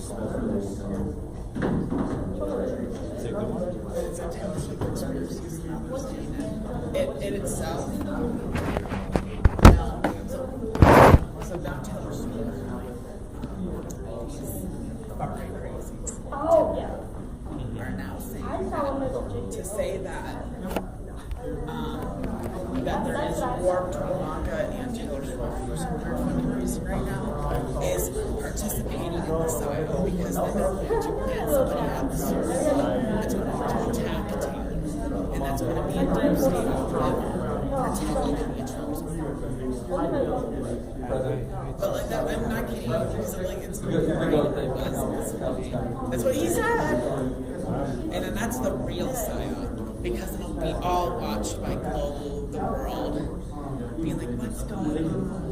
It's a township conspiracy. It itself. So back to the fucking crazy. Oh, yeah. Are now saying to say that that there is warped manga and Taylor Swift for some weird fucking reason right now is participating in the cycle because they don't want to get somebody out the service that's going to attack teams, and that's going to be a deep state of protecting the mutuals. But like that, I'm not kidding. So like it's that's what he said, and then that's the real psyop because it'll be all watched by global the world, being like, what's going on?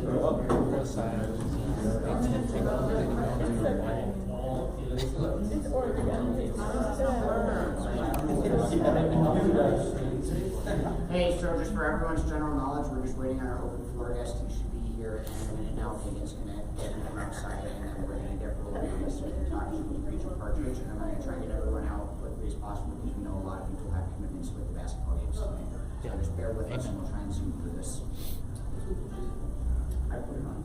Hey, so just for everyone's general knowledge, we're just waiting on our open floor guest. He should be here in a minute now. Megan's going to get him from outside, and then we're going to get rolled in so we can talk to Rachel Partridge, and I'm going to try to get everyone out quickly as possible because we know a lot of people have commitments with the basketball games tonight. So just bear with us, and we'll try and zoom through this. I put it on.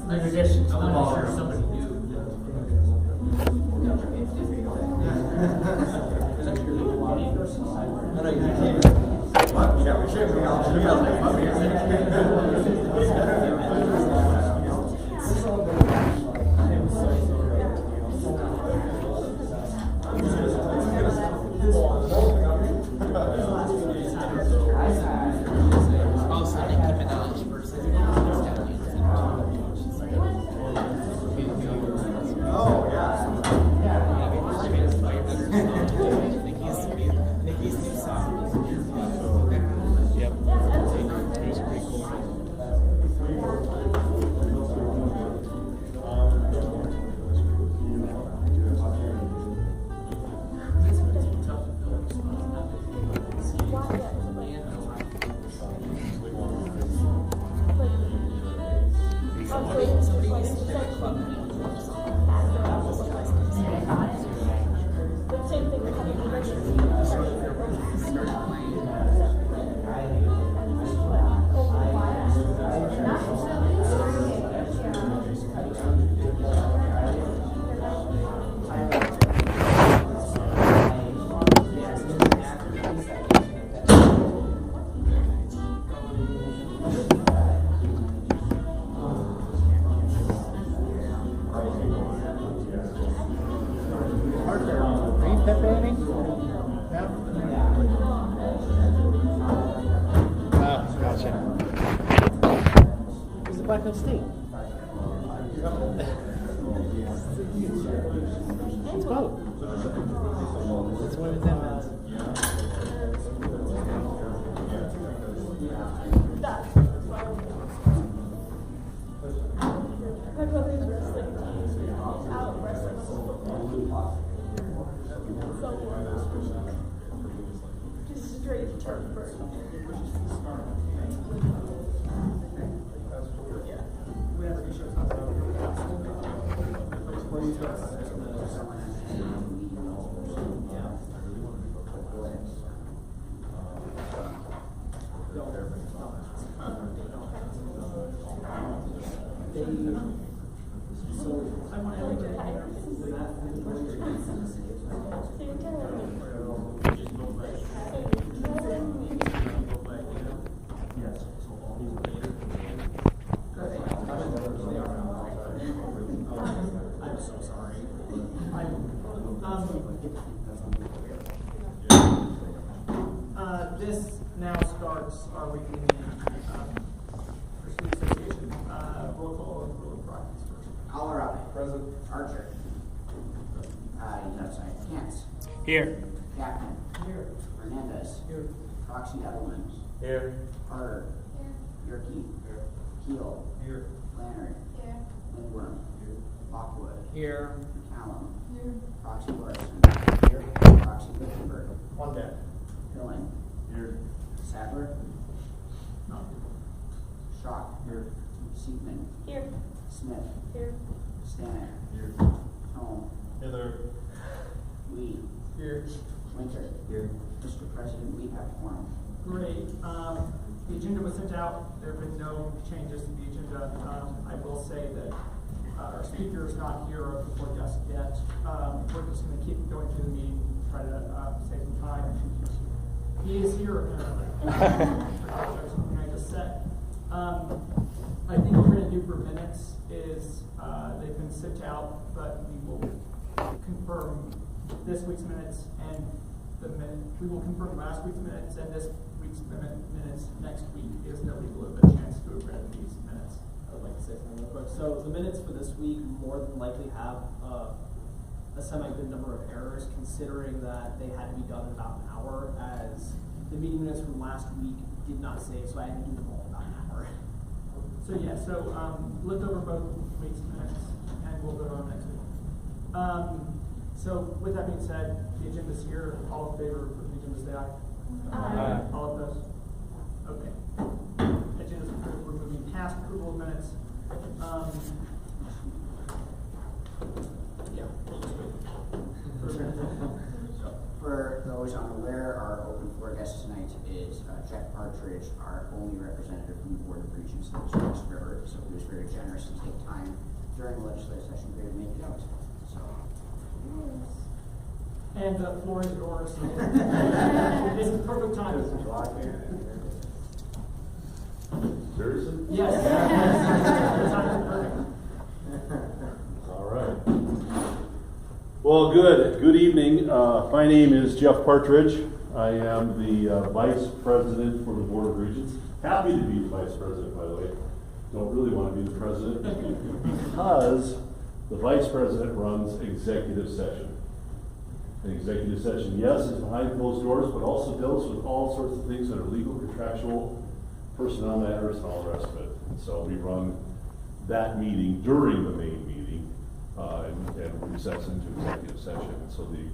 In addition to the ball, somebody new. Black Hill State. Let's go. Let's win with 10 minutes. My brother's wrestling team out wrestling football. So just straight turf bird. This now starts our weekly pursuit association. Roll call of the Rockies first. Colorado. Present. Archer. Outside. Kent. Here. Captain. Here. Hernandez. Here. Proxy Edelman. Here. Carter. Yerke. Here. Keel. Here. Leonard. Yeah. Lindworm. Here. Lockwood. Here. McCallum. Here. Proxy Larson. Here. Proxy Wittenberg. One deck. Hillen. Here. Sadler. No. Shock. Here. Seekman. Here. Smith. Here. Stanek. Here. Home. Hither. Lee. Here. Winter. Here. Mr. President, we have quorum. Great. The agenda was sent out. There have been no changes to the agenda. I will say that our speaker is not here or before guest yet. We're just going to keep going through the meeting, try to save some time. He is here apparently. Something I just said. I think what we're going to do for minutes is they've been sent out, but we will confirm this week's minutes and we will confirm last week's minutes and this week's minutes next week, because there'll be a little bit of chance to have read these minutes. I would like to say something real quick. So the minutes for this week more than likely have a semi-good number of errors, considering that they had to be done in about an hour, as the meeting minutes from last week did not say, so I had to do them all in about an hour. So yeah, look over both weeks' minutes and we'll go on next week. So with that being said, the agenda's here. All in favor of the agenda, say aye. Aye. All opposed? Okay. Agenda's approved. We're moving past approval of minutes. Yeah. For those unaware, our open floor guest tonight is Jeff Partridge, our only representative from the Board of Regents in the West River. So he was very generous to take time during the legislative session period to make it out. So. And the floor is yours. This is perfect time. Seriously? Yes. The time is perfect. All right. Well, good evening. My name is Jeff Partridge. I am the Vice President for the Board of Regents. Happy to be the Vice President, by the way. Don't really want to be the President because the Vice President runs executive session. An executive session, yes, is behind closed doors, but also deals with all sorts of things that are legal, contractual, personnel matters, and all the rest of it. And so we run that meeting during the main meeting and recess into executive session. And so the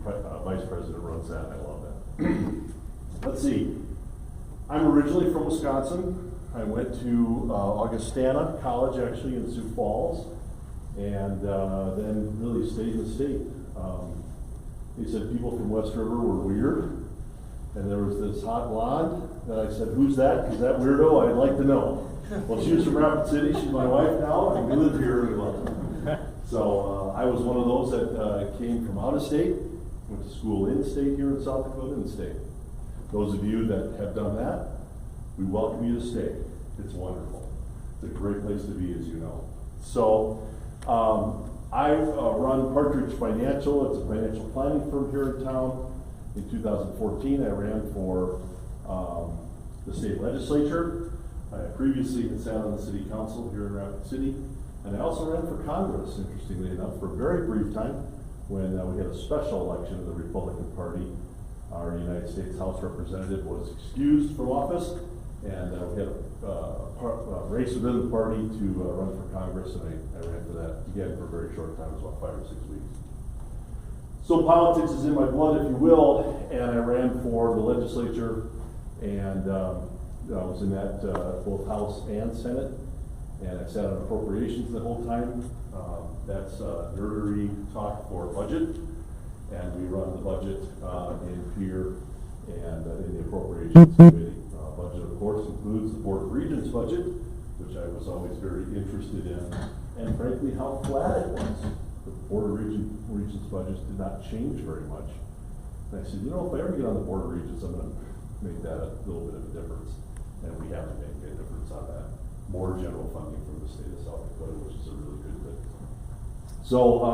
Vice President runs that, and I love that. Let's see. I'm originally from Wisconsin. I went to Augustana College, actually, in Sioux Falls, and then really stayed in the state. He said people from West River were weird, and there was this hot blonde that I said, "Who's that? Because that weirdo, I'd like to know." Well, she was from Rapid City. She's my wife now, and we live here in London. So I was one of those that came from out of state, went to school in state here in South Dakota, in state. Those of you that have done that, we welcome you to stay. It's wonderful. It's a great place to be, as you know. So I run Partridge Financial. It's a financial planning firm here in town. In 2014, I ran for the state legislature. I previously had sat on the city council here in Rapid City. And I also ran for Congress, interestingly enough, for a very brief time when we had a special election of the Republican Party. Our United States House representative was excused from office, and we had a race within the party to run for Congress, and I ran for that again for a very short time. It was about 5 or 6 weeks. So politics is in my blood, if you will, and I ran for the legislature, and I was in that both House and Senate, and I sat on appropriations the whole time. That's nerdery talk for budget, and we run the budget in PEER and in the appropriations committee. Budget, of course, includes the Board of Regents budget, which I was always very interested in, and frankly, how flat it was. The Board of Regents budget did not change very much. And I said, you know, if I ever get on the Board of Regents, I'm going to make that a little bit of a difference. And we have to make a difference on that. More general funding from the state of South Dakota, which is a really good thing. So,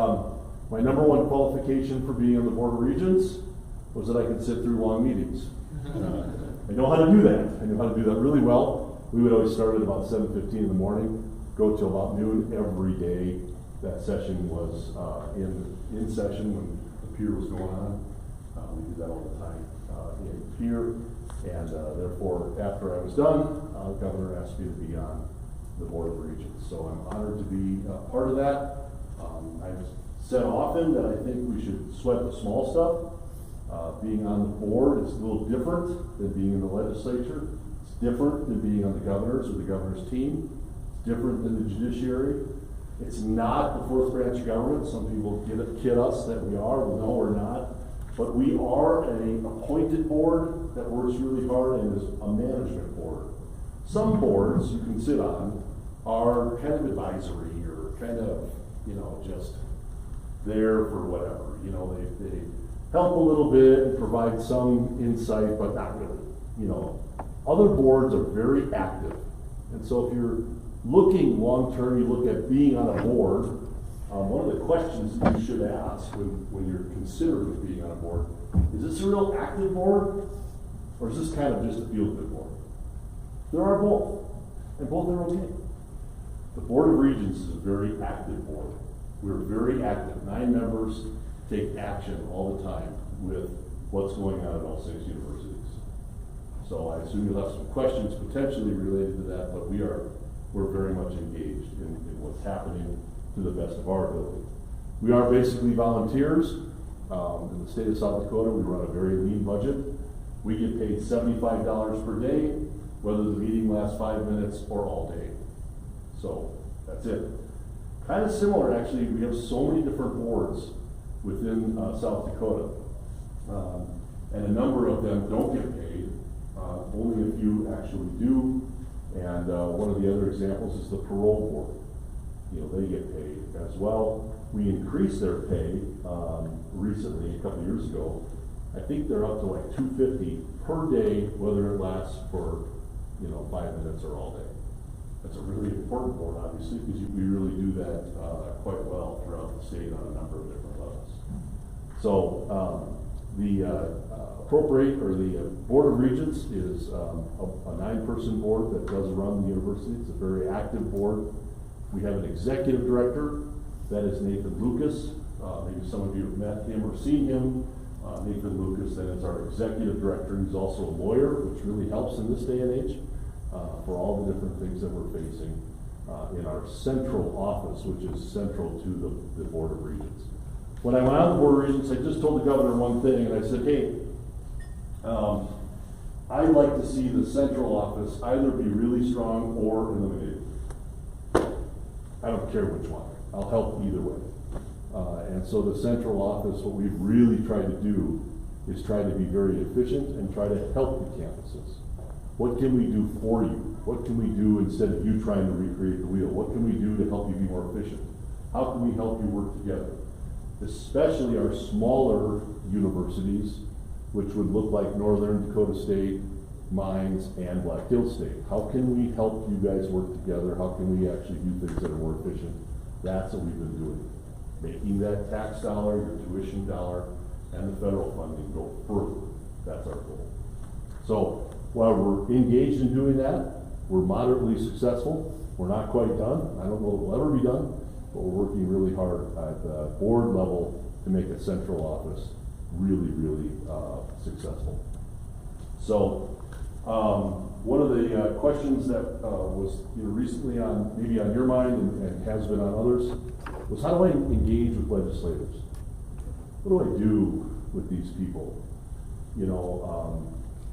my number one qualification for being on the Board of Regents was that I could sit through long meetings. I know how to do that. I know how to do that really well. We would always start at about 7:15 in the morning, go till about noon every day. That session was in session when the PEER was going on. We did that all the time in PEER, and therefore, after I was done, the governor asked me to be on the Board of Regents. So I'm honored to be part of that. I've said often that I think we should sweat the small stuff. Being on the board is a little different than being in the legislature. It's different than being on the governor's or the governor's team. It's different than the judiciary. It's not the fourth branch of government. Some people kid us that we are. No, we're not. But we are an appointed board that works really hard and is a management board. Some boards you can sit on are kind of advisory or kind of, just there for whatever. They help a little bit and provide some insight, but not really. Other boards are very active. And so if you're looking long-term, you look at being on a board, one of the questions that you should ask when you're considering being on a board, is this a real active board, or is this kind of just a feel-good board? There are both, and both are okay. The Board of Regents is a very active board. We're very active. 9 members take action all the time with what's going on at all 6 universities. So I assume you'll have some questions potentially related to that, but we're very much engaged in what's happening to the best of our ability. We are basically volunteers. In the state of South Dakota, we run a very lean budget. We get paid $75 per day, whether the meeting lasts 5 minutes or all day. So that's it. Kind of similar, actually. We have so many different boards within South Dakota, and a number of them don't get paid. Only a few actually do. And one of the other examples is the parole board. They get paid as well. We increased their pay recently, a couple years ago. I think they're up to like $250 per day, whether it lasts for 5 minutes or all day. That's a really important board, obviously, because we really do that quite well throughout the state on a number of different levels. So the Board of Regents is a 9-person board that does run the university. It's a very active board. We have an executive director, that is Nathan Lucas. Maybe some of you have met him or seen him. Nathan Lucas, then is our executive director. He's also a lawyer, which really helps in this day and age for all the different things that we're facing in our central office, which is central to the Board of Regents. When I went on the Board of Regents, I just told the governor one thing, and I said, hey, I'd like to see the central office either be really strong or eliminated. I don't care which one. I'll help either way. And so the central office, what we've really tried to do is try to be very efficient and try to help the campuses. What can we do for you? What can we do instead of you trying to recreate the wheel? What can we do to help you be more efficient? How can we help you work together? Especially our smaller universities, which would look like Northern Dakota State, Mines, and Black Hills State. How can we help you guys work together? How can we actually do things that are more efficient? That's what we've been doing. Making that tax dollar, your tuition dollar, and the federal funding go further. That's our goal. So while we're engaged in doing that, we're moderately successful. We're not quite done. I don't know if we'll ever be done, but we're working really hard at the board level to make a central office really, really successful. So one of the questions that was recently maybe on your mind and has been on others was, how do I engage with legislators? What do I do with these people,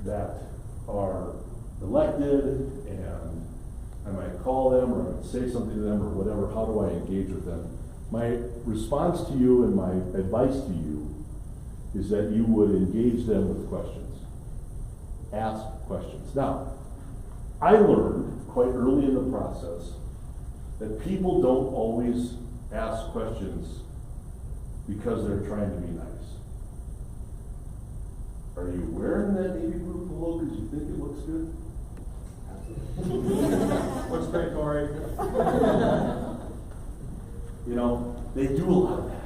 that are elected, and I might call them or I might say something to them or whatever? How do I engage with them? My response to you and my advice to you is that you would engage them with questions. Ask questions. Now, I learned quite early in the process that people don't always ask questions because they're trying to be nice. Are you wearing that navy blue polo because you think it looks good? Looks great, Corey. They do a lot of that.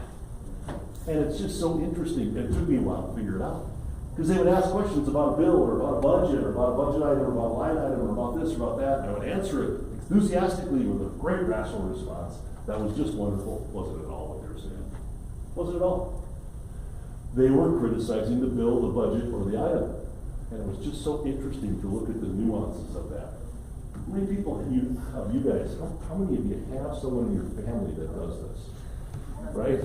And it's just so interesting. It took me a while to figure it out. Because they would ask questions about a bill or about a budget or about a budget item or about a line item or about this or about that, and I would answer it enthusiastically with a great rational response. That was just wonderful. Wasn't at all what they were saying. Wasn't at all. They were criticizing the bill, the budget, or the item. And it was just so interesting to look at the nuances of that. How many people have you guys, how many of you have someone in your family that does this? Right?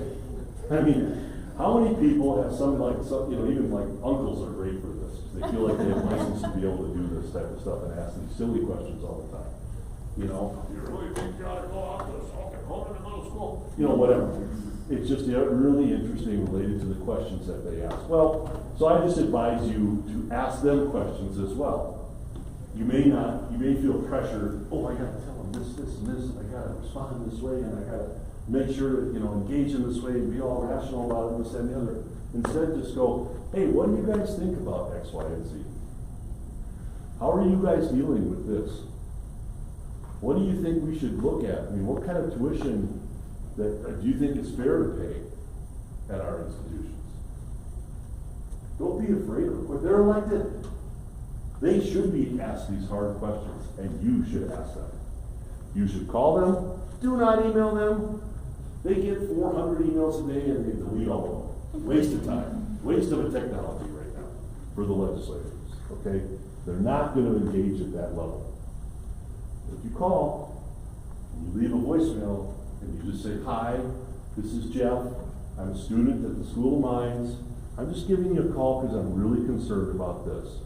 I mean, how many people have even like uncles are great for this. They feel like they have license to be able to do this type of stuff and ask these silly questions all the time. You know, you really think you ought to go out to South Dakota to middle school? You know, whatever. It's just really interesting related to the questions that they ask. Well, so I just advise you to ask them questions as well. You may feel pressured, oh, I gotta tell them this, and this, and I gotta respond this way, and I gotta make sure that, engage in this way and be all rational about it, this, and the other. Instead, just go, hey, what do you guys think about X, Y, and Z? How are you guys dealing with this? What do you think we should look at? I mean, what kind of tuition do you think is fair to pay at our institutions? Don't be afraid of it. They're elected. They should be asked these hard questions, and you should ask them. You should call them. Do not email them. They get 400 emails a day, and they delete all of them. Waste of time. Waste of a technology right now for the legislators. Okay? They're not going to engage at that level. If you call, and you leave a voicemail, and you just say, hi, this is Jeff. I'm a student at the School of Mines. I'm just giving you a call because I'm really concerned about this.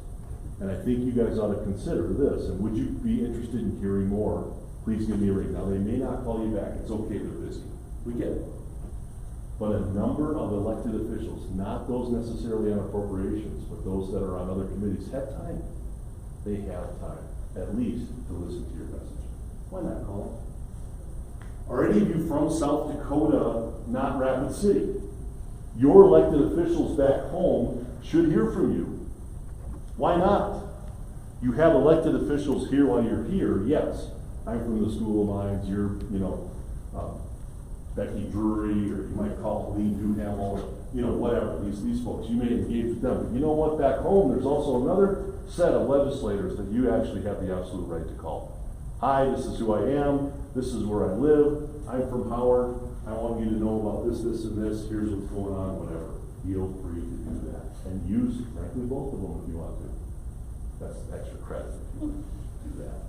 And I think you guys ought to consider this. And would you be interested in hearing more? Please give me a ring. Now, they may not call you back. It's okay, they're busy. We get it. But a number of elected officials, not those necessarily on appropriations, but those that are on other committees, have time. They have time, at least, to listen to your message. Why not call them? Are any of you from South Dakota, not Rapid City? Your elected officials back home should hear from you. Why not? You have elected officials here while you're here, yes. I'm from the School of Mines, you're, Becky Drury, or you might call Lee Duhamel, whatever, these folks. You may engage with them. But you know what? Back home, there's also another set of legislators that you actually have the absolute right to call. Hi, this is who I am. This is where I live. I'm from Howard. I want you to know about this, and this. Here's what's going on, whatever. Feel free to do that. And use, frankly, both of them if you want to. That's extra credit if you want to do that.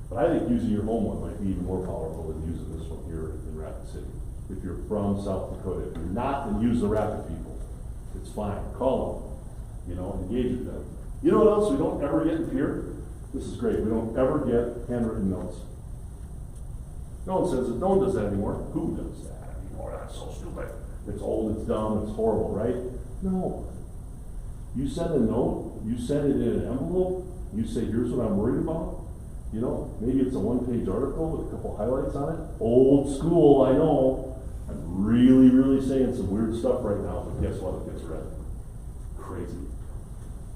But I think using your home one might be even more powerful than using this one here in Rapid City. If you're from South Dakota. If you're not, then use the Rapid people. It's fine. Call them. Engage with them. You know what else we don't ever get in Pierre? This is great. We don't ever get handwritten notes. No one says it. No one does that anymore. Who does that anymore? That's so stupid. It's old, it's dumb, it's horrible, right? No. You send a note, you send it in an envelope, you say, here's what I'm worried about. Maybe it's a one-page article with a couple highlights on it. Old school, I know. I'm really, really saying some weird stuff right now, but guess what? It gets read. Crazy.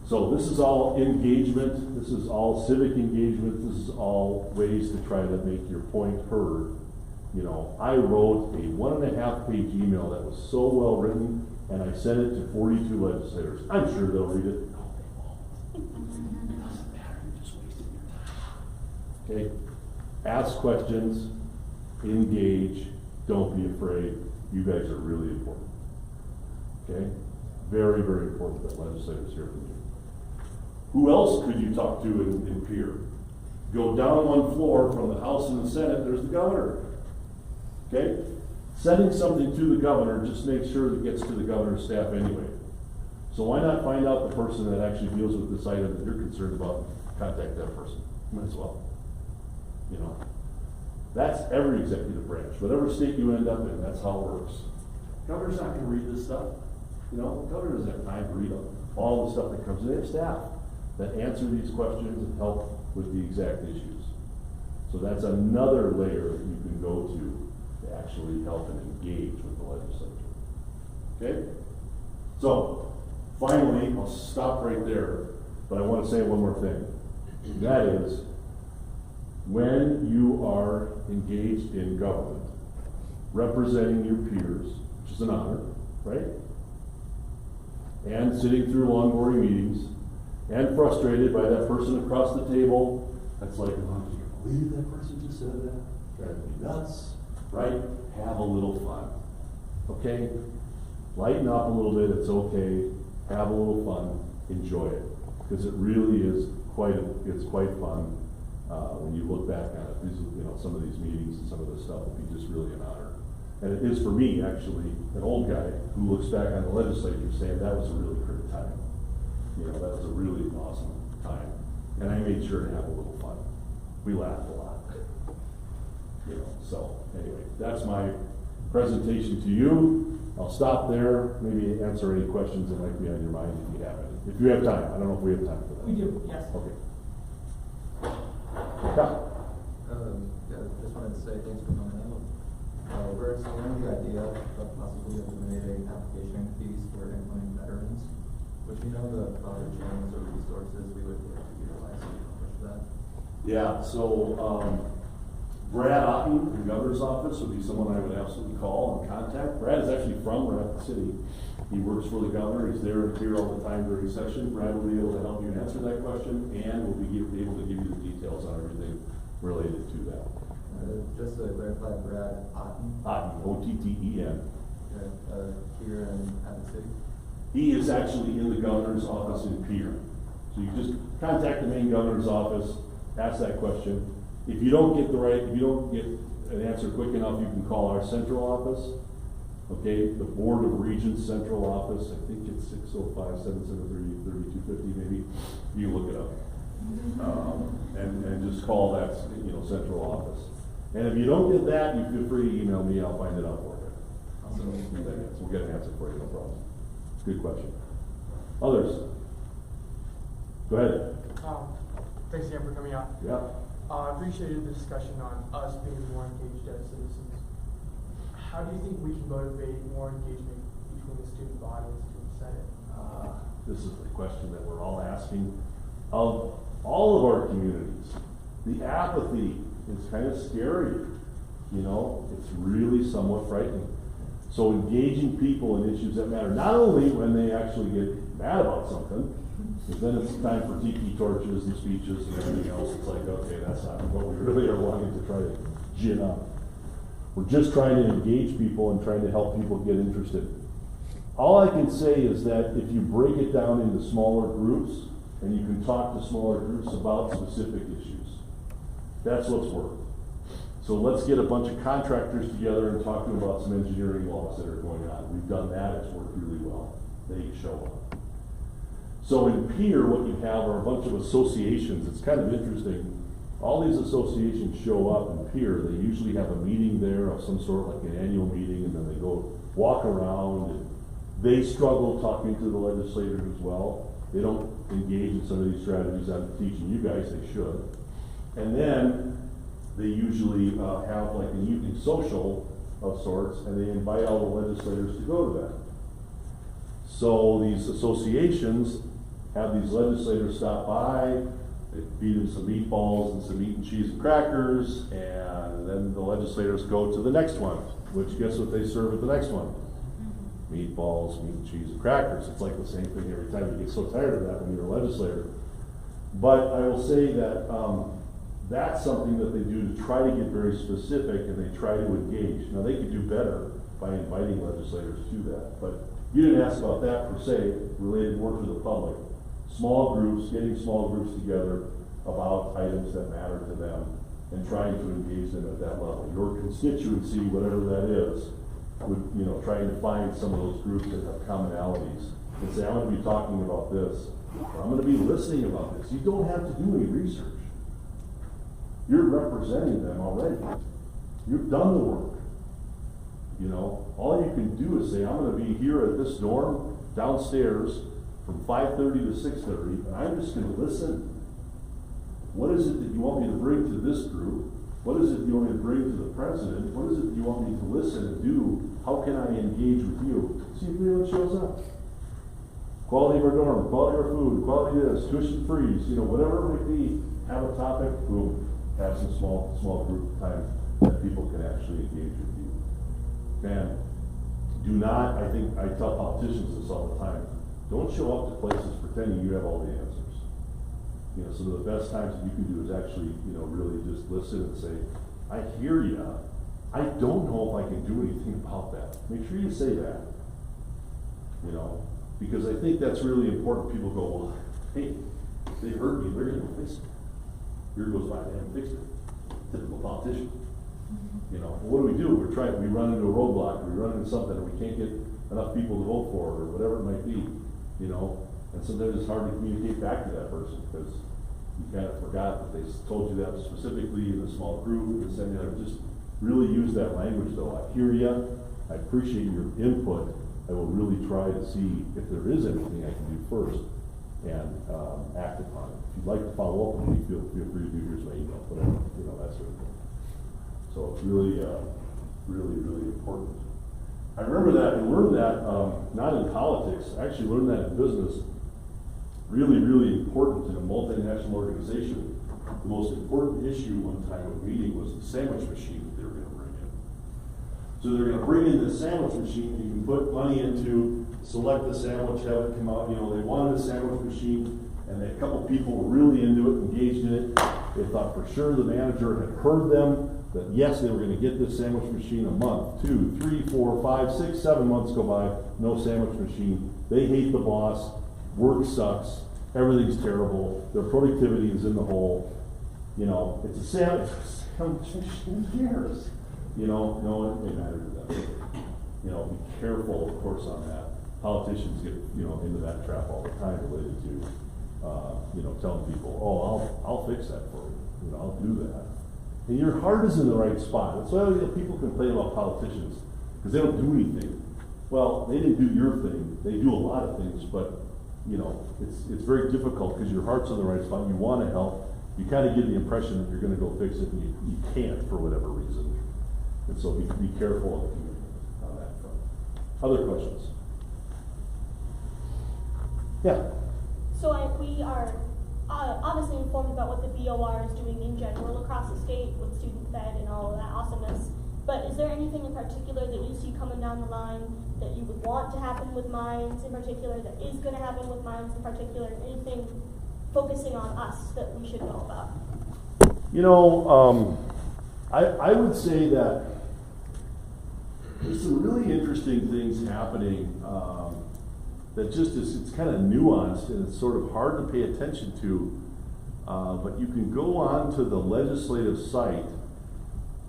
So this is all engagement. This is all civic engagement. This is all ways to try to make your point heard. I wrote a 1.5-page email that was so well written, and I sent it to 42 legislators. I'm sure they'll read it. No, they won't. It doesn't matter. You're just wasting your time. Okay? Ask questions. Engage. Don't be afraid. You guys are really important. Okay? Very, very important that legislators hear from you. Who else could you talk to in Pierre? Go down one floor from the House and the Senate, there's the governor. Okay? Sending something to the governor just makes sure it gets to the governor's staff anyway. So why not find out the person that actually deals with this item that you're concerned about, contact that person. Might as well. That's every executive branch. Whatever state you end up in, that's how it works. Governor's not going to read this stuff. The governor doesn't have time to read all the stuff that comes in. They have staff that answer these questions and help with the exact issues. So that's another layer that you can go to actually help and engage with the legislature. Okay? So, finally, I'll stop right there, but I want to say one more thing. That is, when you are engaged in government, representing your peers, which is an honor, right? And sitting through long, boring meetings, and frustrated by that person across the table, that's like, oh, can you believe that person just said that? Drives me nuts, right? Have a little fun, okay? Lighten up a little bit, it's okay. Have a little fun, enjoy it. Because it really is quite fun when you look back on it. Some of these meetings and some of this stuff will be just really an honor. And it is for me, actually, an old guy who looks back on the legislature saying that was a really great time. That was a really awesome time. And I made sure to have a little fun. We laughed a lot. You know, so anyway, that's my presentation to you. I'll stop there, maybe answer any questions that might be on your mind if you have any. If you have time, I don't know if we have time for that. We do, yes. Okay. Yeah. Just wanted to say thanks for coming out. We're exploring the idea of possibly eliminating application fees for incoming veterans. Would you know the other channels or resources we would be able to utilize to accomplish that? Yeah, so, Brad Otten, the governor's office, would be someone I would absolutely call and contact. Brad is actually from Rapid City. He works for the governor. He's there and here all the time during session. Brad will be able to help you answer that question, and will be able to give you the details on everything related to that. Just to clarify, Brad Otten, Otten, O-T-T-E-N. here in Rapid City. He is actually in the governor's office in Pierre. So you just contact the main governor's office, ask that question. If you don't get an answer quick enough, you can call our central office. Okay, the Board of Regents Central Office, I think it's 605-773-3250 maybe. You can look it up. And just call that, central office. And if you don't get that, you feel free to email me, I'll find it out for you. Also, We'll get an answer for you, no problem. Good question. Others? Go ahead. Thanks again for coming out. Yeah. I appreciated the discussion on us being more engaged as citizens. How do you think we can motivate more engagement between the student body and student senate? This is the question that we're all asking of all of our communities. The apathy is kind of scary. It's really somewhat frightening. So engaging people in issues that matter, not only when they actually get mad about something, but then it's time for tiki torches and speeches and everything else. It's like, okay, that's not what we really are wanting to try to gin up. We're just trying to engage people and trying to help people get interested. All I can say is that if you break it down into smaller groups, and you can talk to smaller groups about specific issues, that's what's worked. So let's get a bunch of contractors together and talk to them about some engineering laws that are going on. We've done that, it's worked really well. They show up. So in Pierre, what you have are a bunch of associations. It's kind of interesting. All these associations show up in Pierre. They usually have a meeting there of some sort, like an annual meeting, and then they go walk around. And they struggle talking to the legislators as well. They don't engage in some of these strategies I'm teaching you guys. They should. And then they usually have like an evening social of sorts, and they invite all the legislators to go to that. So these associations have these legislators stop by, they feed them some meatballs and some meat and cheese and crackers, and then the legislators go to the next one, which guess what they serve at the next one? Meatballs, meat and cheese and crackers. It's like the same thing every time. You get so tired of that when you're a legislator. But I will say that that's something that they do to try to get very specific, and they try to engage. Now they could do better by inviting legislators to that, but you didn't ask about that per se, related more to the public. Small groups, getting small groups together about items that matter to them and trying to engage them at that level. Your constituency, whatever that is, would, trying to find some of those groups that have commonalities and say, I'm going to be talking about this, or I'm going to be listening about this. You don't have to do any research. You're representing them already. You've done the work. All you can do is say, I'm going to be here at this dorm downstairs from 5:30 to 6:30, and I'm just going to listen. What is it that you want me to bring to this group? What is it you want me to bring to the president? What is it you want me to listen and do? How can I engage with you? See if anyone shows up. Quality of our dorm, quality of our food, quality of this, tuition freeze, whatever it might be, have a topic, boom, have some small group time that people can actually engage with you. And do not, I tell politicians this all the time, don't show up to places pretending you have all the answers. Some of the best times that you can do is actually, really just listen and say, I hear you. I don't know if I can do anything about that. Make sure you say that. Because I think that's really important. People go, well, hey, they heard me, they're going to fix it. Year goes by, they haven't fixed it. Typical politician. What do? We run into a roadblock, or we run into something, and we can't get enough people to vote for it, or whatever it might be, and sometimes it's hard to communicate back to that person, because you kind of forgot that they told you that specifically in a small group, and just really use that language though. I hear you, I appreciate your input, I will really try to see if there is anything I can do first and act upon it. If you'd like to follow up with me, feel free to do, here's my email, whatever, that sort of thing. So it's really, really important. I remember that and learned that, not in politics, I actually learned that in business. Really important in a multinational organization. The most important issue one time at a meeting was the sandwich machine that they were going to bring in. So they're going to bring in this sandwich machine you can put money into, select the sandwich, have it come out. They wanted a sandwich machine, and a couple people were really into it, engaged in it. They thought for sure the manager had heard them, that yes, they were going to get this sandwich machine. A month, 2, 3, 4, 5, 6, 7 months go by, no sandwich machine. They hate the boss, work sucks, everything's terrible, their productivity is in the hole. It's a sandwich machine, who cares? No, it matters to them. Be careful, of course, on that. Politicians get, into that trap all the time related to, telling people, oh, I'll fix that for you. I'll do that. And your heart is in the right spot. That's why people complain about politicians, because they don't do anything. Well, they didn't do your thing. They do a lot of things, but, it's very difficult because your heart's in the right spot. You want to help. You kind of get the impression that you're going to go fix it, and you can't for whatever reason. And so be careful on that front. Other questions? Yeah. So we are obviously informed about what the BOR is doing in general across the state with student fed and all of that awesomeness. But is there anything in particular that you see coming down the line that you would want to happen with Mines in particular, that is going to happen with Mines in particular, anything focusing on us that we should know about? I would say that there's some really interesting things happening that just it's kind of nuanced and it's sort of hard to pay attention to. But you can go on to the legislative site.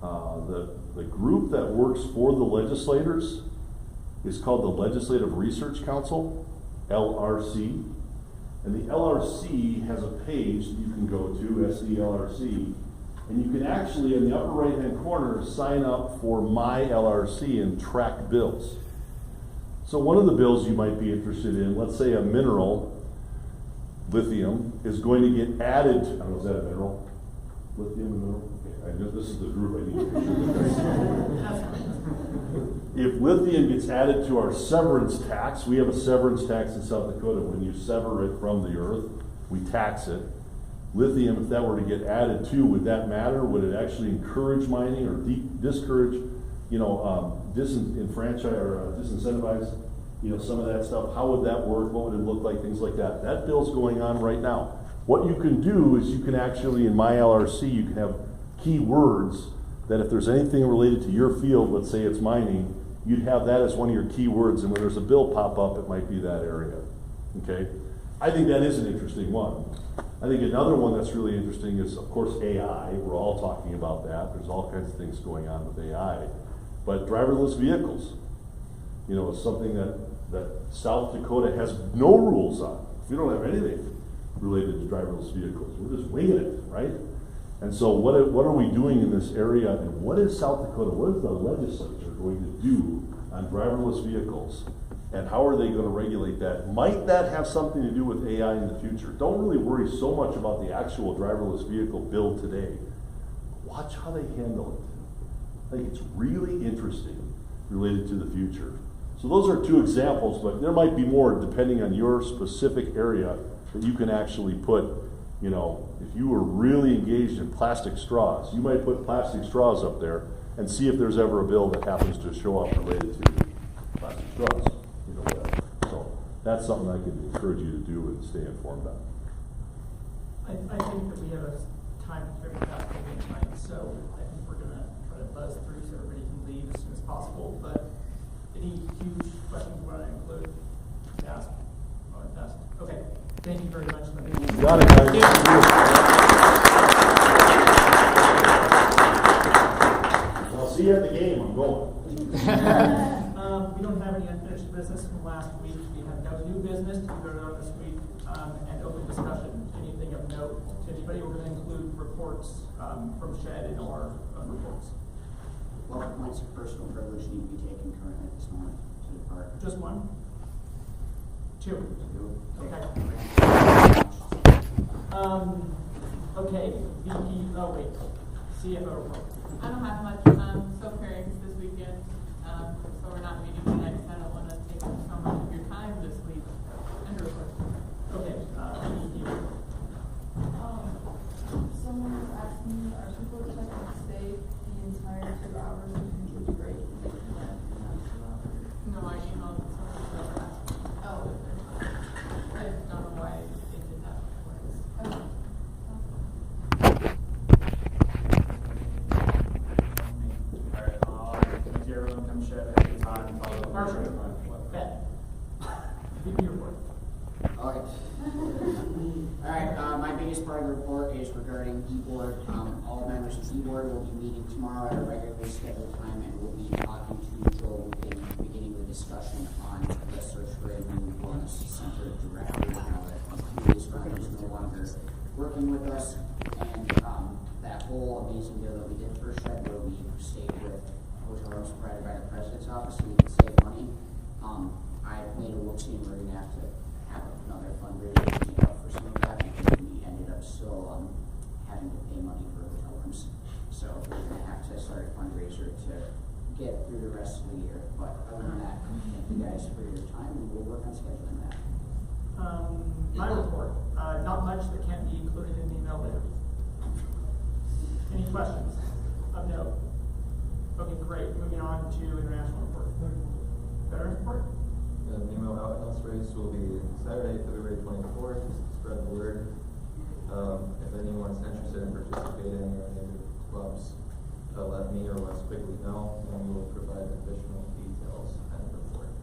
The group that works for the legislators is called the Legislative Research Council, LRC. And the LRC has a page that you can go to, SELRC, and you can actually, in the upper right-hand corner, sign up for My LRC and track bills. So one of the bills you might be interested in, let's say a mineral, lithium, is going to get added, I don't know, is that a mineral? Lithium and mineral? Okay, I know this is the group I need to make sure. If lithium gets added to our severance tax, we have a severance tax in South Dakota. When you sever it from the earth, we tax it. Lithium, if that were to get added to, would that matter? Would it actually encourage mining or discourage, disenfranchise or disincentivize, some of that stuff? How would that work? What would it look like? Things like that. That bill's going on right now. What you can do is you can actually, in My LRC, you can have key words that if there's anything related to your field, let's say it's mining, you'd have that as one of your key words, and when there's a bill pop up, it might be that area. Okay? I think that is an interesting one. I think another one that's really interesting is, of course, AI. We're all talking about that. There's all kinds of things going on with AI. But driverless vehicles, is something that South Dakota has no rules on. We don't have anything related to driverless vehicles. We're just winging it, right? And so what are we doing in this area, and what is South Dakota, what is the legislature going to do on driverless vehicles, and how are they going to regulate that? Might that have something to do with AI in the future? Don't really worry so much about the actual driverless vehicle bill today. Watch how they handle it. I think it's really interesting related to the future. So those are two examples, but there might be more depending on your specific area that you can actually put. If you were really engaged in plastic straws, you might put plastic straws up there and see if there's ever a bill that happens to show up related to plastic straws. Whatever. So that's something I can encourage you to do and stay informed on. I think that we have a time very fast tonight, so I think we're going to try to buzz through so everybody can leave as soon as possible. But any huge questions you want to include? Ask. Okay. Thank you very much. You got it, guys. I'll see you at the game. I'm going. We don't have any unfinished business from last week. We have no new business to go on this week, and open discussion. Anything of note to anybody? We're going to include reports from SHED in our reports. What points of personal privilege need to be taken currently at this moment to depart? Just one? Two? Okay. Okay, VP, oh wait, CFO report. I don't have much, so pairings this weekend, so we're not meeting tonight, so I don't wanna take up so much of your time this week. And report. Okay, VP. Someone was asking me, are people expected to stay the entire 2 hours of usually break? No, I emailed someone. Oh. I don't know why it did that before. Okay. Thank you everyone come share at the time and follow. Perfect. Bet. VP report. Okay. Alright, my biggest part of the report is regarding e-board. All members of e-board will be meeting tomorrow at a regularly scheduled time, and we'll be talking to Joel Lupin, beginning the discussion on the search for a new wellness center director now that previous one is no longer working with us. And that whole amazing deal that we did for Shed, where we stayed with hotel rooms provided by the president's office so we could save money. I made a whoopsie, and we're gonna have to have another fundraiser to make up for some of that, because we ended up still having to pay money for hotel rooms. So we're gonna have to start a fundraiser to get through the rest of the year. But other than that, thank you guys for your time, and we'll work on scheduling that. My report, not much that can't be included in the email later. Any questions of note? Okay, great. Moving on to international report. Veterans report? The Nemo Out House race will be Saturday, February 24th, just to spread the word. If anyone's interested in participating or any of the clubs, let me or Wes quickly know, and we will provide additional details and report.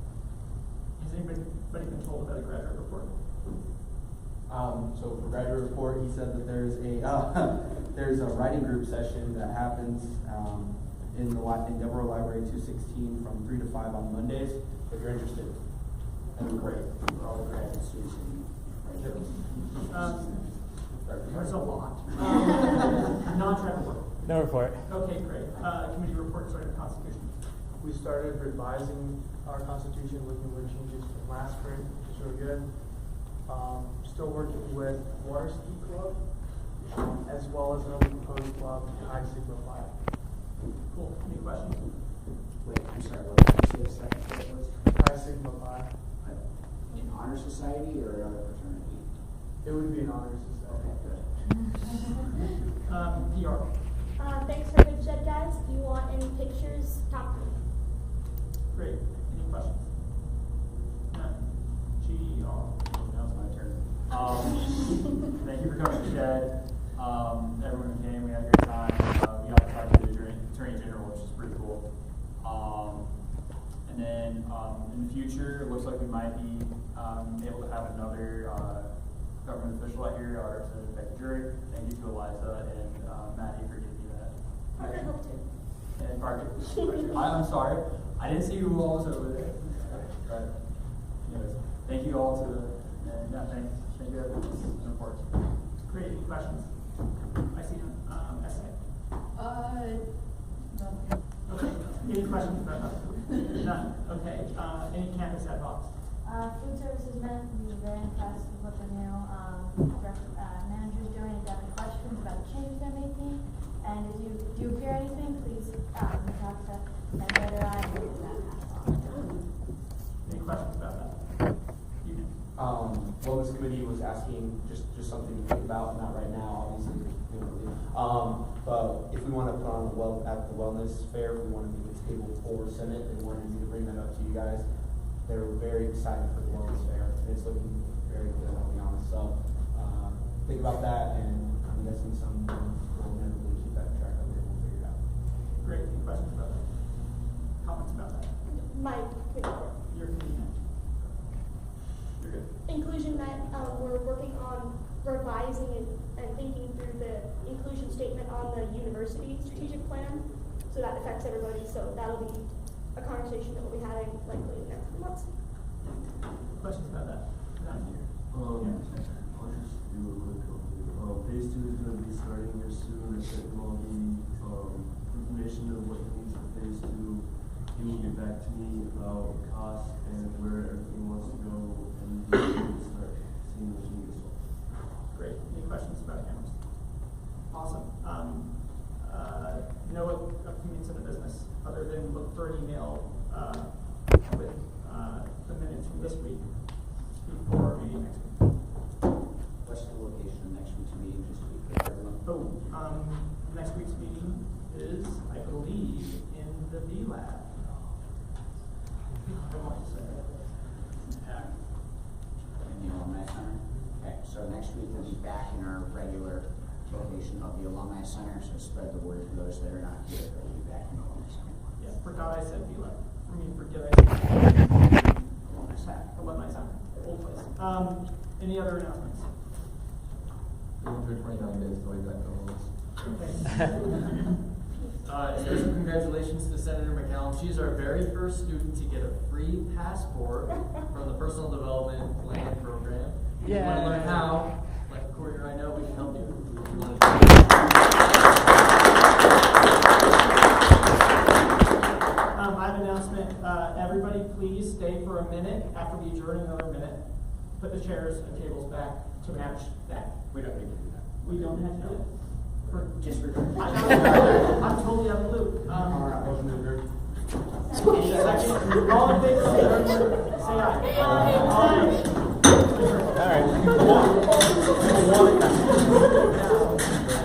Has anybody been told about a graduate report? So for graduate report, he said that there's a writing group session that happens in Deborah Library 216 from 3 to 5 on Mondays. If you're interested, that'd be great. For all the graduate students and There's a lot. Non-tribal report. No report. Okay, great. Committee report starting Constitution. We started revising our constitution, looking at changes from last spring, which is really good. Still working with Water Ski Club, as well as another proposed club, Chi Sigma Phi. Cool. Any questions? wait, I'm sorry, what did you say the second part was? Chi Sigma Phi. An honor society or another fraternity? It would be an honor society. Okay, good. PR. Thanks for good shed, guys. If you want any pictures, talk to me. Great. Any questions? None. GR. Now it's my turn. Thank you for coming to Shed. Everyone who came, we had a great time. We got to talk to the Attorney General, which is pretty cool. And then in the future, it looks like we might be able to have another government official out here, our representative Becky Drury. Thank you to Eliza and Maddie for giving me that. Parker helped too. And Parker. I'm sorry. I didn't see who all was over there. But anyways, thank you all to thank you everyone for the report. Great. Any questions? I see none. Essay. Nothing. Okay. Any questions about that? None. Okay. Any campus ad hocs? Food services men, we were very impressed with what the new managers doing. If you have any questions about the changes they're making, and if you do hear anything, please talk to them later on and get that passed on. Any questions about that? You can. Wellness committee was asking just something to think about, not right now, obviously. But if we want to put on at the wellness fair, if we want to make a table for Senate, and wanted me to bring that up to you guys. They're very excited for the wellness fair. It's looking very good, I'll be honest. So think about that, and I'm guessing some will never really keep that track of it. We'll figure it out. Great. Any questions about that? Comments about that? My report. Your opinion. You're good. Inclusion Met, we're working on revising and thinking through the inclusion statement on the university strategic plan. So that affects everybody. So that'll be a conversation that we'll be having likely in the next few months. Questions about that? None here. I'll just do a quick update. Phase 2 is going to be starting here soon. I sent them all the information of what it means for is to he will get back to me about cost and where everything wants to go, and we will start seeing the changes. Great. Any questions about cameras? Awesome. No upcoming of business other than look for an email with the minutes from this week before our meeting next week. What's the location of next week's meeting, just to be clear, everyone? Next week's meeting is, I believe, in the V Lab. I want to say. In the Alumni Center? Okay, so next week we'll be back in our regular location of the Alumni Center, so spread the word to those that are not here, that we'll be back in the Alumni Center. Yeah, forgot I said V Lab. Forget I said Alumni Center. Alumni Center, old place. Any other announcements? For 29 days till we got Special congratulations to Senator McCallum. She's our very first student to get a free passport from the Personal Development Plan Program. If you want to learn how, like Corey or I know, we can help you. I have an announcement. Everybody please stay for a minute after we adjourn another minute. Put the chairs and tables back to match that. We don't need to do that. We don't have to do it. Just for. I'm totally out of the loop. All in favor of adjournment, say aye.